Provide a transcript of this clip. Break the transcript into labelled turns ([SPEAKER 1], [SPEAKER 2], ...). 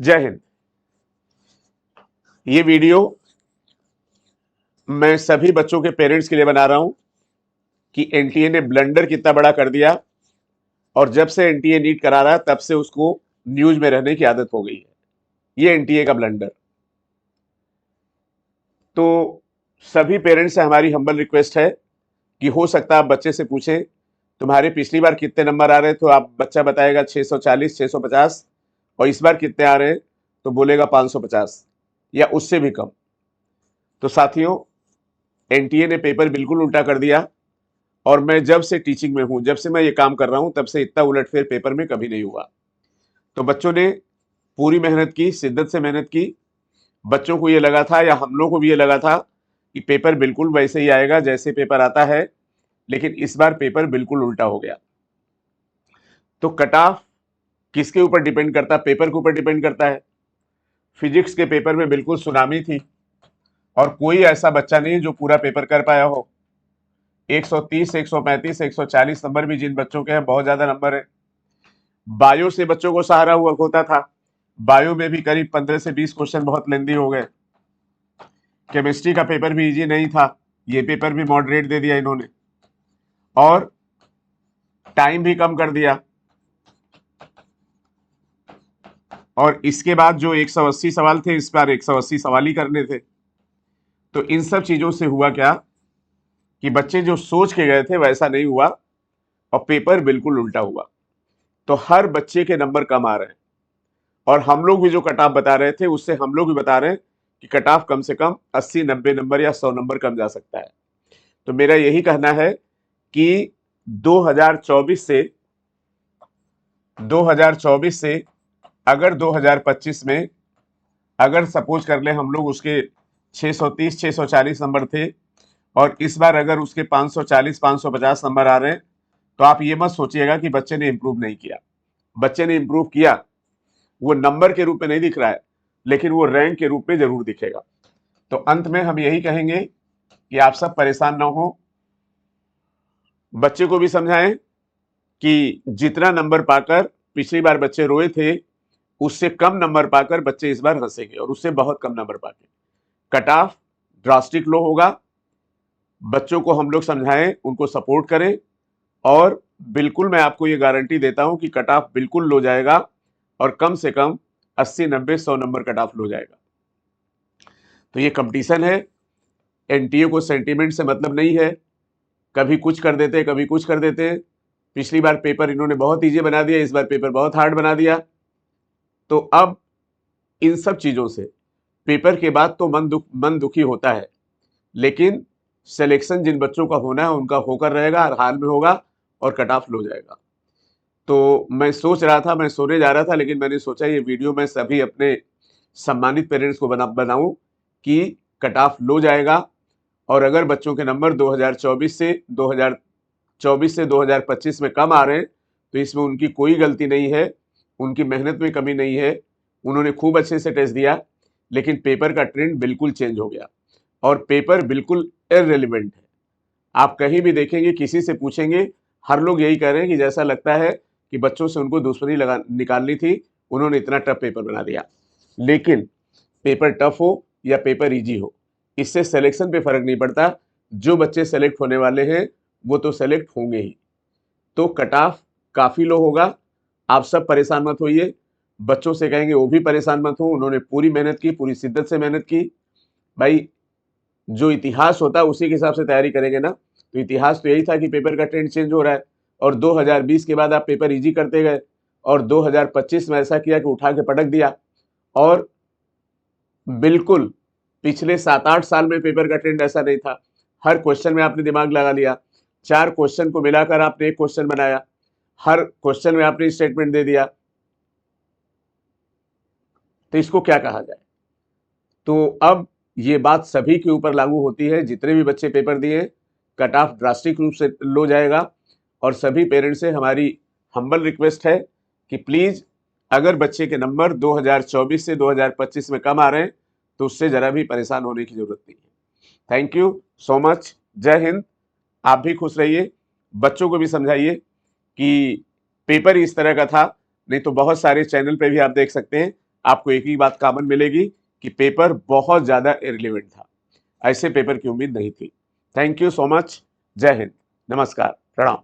[SPEAKER 1] जय हिंद। ये वीडियो मैं सभी बच्चों के पेरेंट्स के लिए बना रहा हूं कि एनटीए ने ब्लंडर कितना बड़ा कर दिया, और जब से एनटीए नीट करा रहा है तब से उसको न्यूज में रहने की आदत हो गई है। ये एनटीए का ब्लंडर। तो सभी पेरेंट्स से हमारी हम्बल रिक्वेस्ट है कि हो सकता है आप बच्चे से पूछें तुम्हारे पिछली बार कितने नंबर आ रहे, तो आप बच्चा बताएगा 640 650, और इस बार कितने आ रहे हैं तो बोलेगा 550 या उससे भी कम। तो साथियों, एनटीए ने पेपर बिल्कुल उल्टा कर दिया, और मैं जब से टीचिंग में हूं, जब से मैं ये काम कर रहा हूं, तब से इतना उलटफेर पेपर में कभी नहीं हुआ। तो बच्चों ने पूरी मेहनत की, शिद्दत से मेहनत की। बच्चों को ये लगा था, या हम लोगों को भी ये लगा था कि पेपर बिल्कुल वैसे ही आएगा जैसे पेपर आता है, लेकिन इस बार पेपर बिल्कुल उल्टा हो गया। तो कट ऑफ किसके ऊपर डिपेंड करता है? पेपर के ऊपर डिपेंड करता है। फिजिक्स के पेपर में बिल्कुल सुनामी थी, और कोई ऐसा बच्चा नहीं जो पूरा पेपर कर पाया हो। 130 135 140 नंबर भी जिन बच्चों के हैं, बहुत ज्यादा नंबर है। बायो से बच्चों को सहारा हुआ होता था। बायो में भी करीब 15 से 20 क्वेश्चन बहुत लेंदी हो गए। केमिस्ट्री का पेपर भी इजी नहीं था, ये पेपर भी मॉडरेट दे दिया इन्होंने, और टाइम भी कम कर दिया। और इसके बाद जो 180 सवाल थे, इस बार 180 सवाल ही करने थे। तो इन सब चीजों से हुआ क्या कि बच्चे जो सोच के गए थे वैसा नहीं हुआ, और पेपर बिल्कुल उल्टा हुआ। तो हर बच्चे के नंबर कम आ रहे हैं, और हम लोग भी जो कट ऑफ बता रहे थे उससे हम लोग भी बता रहे हैं कि कट ऑफ कम से कम 80 90 नंबर या 100 नंबर कम जा सकता है। तो मेरा यही कहना है कि 2024 से अगर 2025 में, अगर सपोज कर ले हम लोग उसके 630 640 नंबर थे, और इस बार अगर उसके 540 550 नंबर आ रहे हैं, तो आप ये मत सोचिएगा कि बच्चे ने इंप्रूव नहीं किया। बच्चे ने इंप्रूव किया। वो नंबर के रूप में नहीं दिख रहा है, लेकिन वो रैंक के रूप में जरूर दिखेगा। तो अंत में हम यही कहेंगे कि आप सब परेशान ना हो, बच्चे को भी समझाएं कि जितना नंबर पाकर पिछली बार बच्चे रोए थे, उससे कम नंबर पाकर बच्चे इस बार हंसेंगे, और उससे बहुत कम नंबर पाके कट ऑफ ड्रास्टिक लो होगा। बच्चों को हम लोग समझाएं, उनको सपोर्ट करें, और बिल्कुल मैं आपको ये गारंटी देता हूं कि कट ऑफ बिल्कुल लो जाएगा, और कम से कम 80 90 100 नंबर कट ऑफ लो जाएगा। तो ये कंपटीशन है। एनटीए को सेंटीमेंट से मतलब नहीं है। कभी कुछ कर देते हैं, कभी कुछ कर देते हैं। पिछली बार पेपर इन्होंने बहुत ईजी बना दिया, इस बार पेपर बहुत हार्ड बना दिया। तो अब इन सब चीजों से पेपर के बाद तो मन दुखी होता है, लेकिन सिलेक्शन जिन बच्चों का होना है उनका होकर रहेगा, हर हाल में होगा, और कट ऑफ लो जाएगा। तो मैं सोच रहा था, मैं सोने जा रहा था, लेकिन मैंने सोचा ये वीडियो मैं सभी अपने सम्मानित पेरेंट्स को बनाऊं कि कट ऑफ लो जाएगा, और अगर बच्चों के नंबर 2024 से 2025 में कम आ रहे हैं, तो इसमें उनकी कोई गलती नहीं है, उनकी मेहनत में कमी नहीं है। उन्होंने खूब अच्छे से टेस्ट दिया, लेकिन पेपर का ट्रेंड बिल्कुल चेंज हो गया, और पेपर बिल्कुल इररिलेवेंट है। आप कहीं भी देखेंगे, किसी से पूछेंगे, हर लोग यही कह रहे हैं कि जैसा लगता है कि बच्चों से उनको दुश्मनी निकालनी थी, उन्होंने इतना टफ पेपर बना दिया। लेकिन पेपर टफ हो या पेपर इजी हो, इससे सिलेक्शन पे फर्क नहीं पड़ता। जो बच्चे सेलेक्ट होने वाले हैं वो तो सेलेक्ट होंगे ही। तो कट ऑफ काफी लो होगा। आप सब परेशान मत होइए। बच्चों से कहेंगे वो भी परेशान मत हो, उन्होंने पूरी मेहनत की, पूरी शिद्दत से मेहनत की। भाई, जो इतिहास होता है उसी के हिसाब से तैयारी करेंगे ना। तो इतिहास तो यही था कि पेपर का ट्रेंड चेंज हो रहा है, और 2020 के बाद आप पेपर इजी करते गए, और 2025 में ऐसा किया कि उठा के पटक दिया। और बिल्कुल पिछले 7-8 साल में पेपर का ट्रेंड ऐसा नहीं था। हर क्वेश्चन में आपने दिमाग लगा लिया, 4 क्वेश्चन को मिलाकर आपने एक क्वेश्चन बनाया, हर क्वेश्चन में आपने स्टेटमेंट दे दिया। तो इसको क्या कहा जाए? तो अब ये बात सभी के ऊपर लागू होती है, जितने भी बच्चे पेपर दिए, कट ऑफ ड्रास्टिक रूप से लो जाएगा। और सभी पेरेंट्स से हमारी हम्बल रिक्वेस्ट है कि प्लीज, अगर बच्चे के नंबर 2024 से 2025 में कम आ रहे हैं, तो उससे जरा भी परेशान होने की जरूरत नहीं है। Thank you so much. जय हिंद। आप भी खुश रहिए। बच्चों को भी समझाइए कि पेपर इस तरह का था, नहीं तो बहुत सारे चैनल पे भी आप देख सकते हैं आपको एक ही बात कॉमन मिलेगी कि पेपर बहुत ज़्यादा इररिलेवेंट था। ऐसे पेपर की उम्मीद नहीं थी। Thank you so much. जय हिंद। नमस्कार। प्रणाम।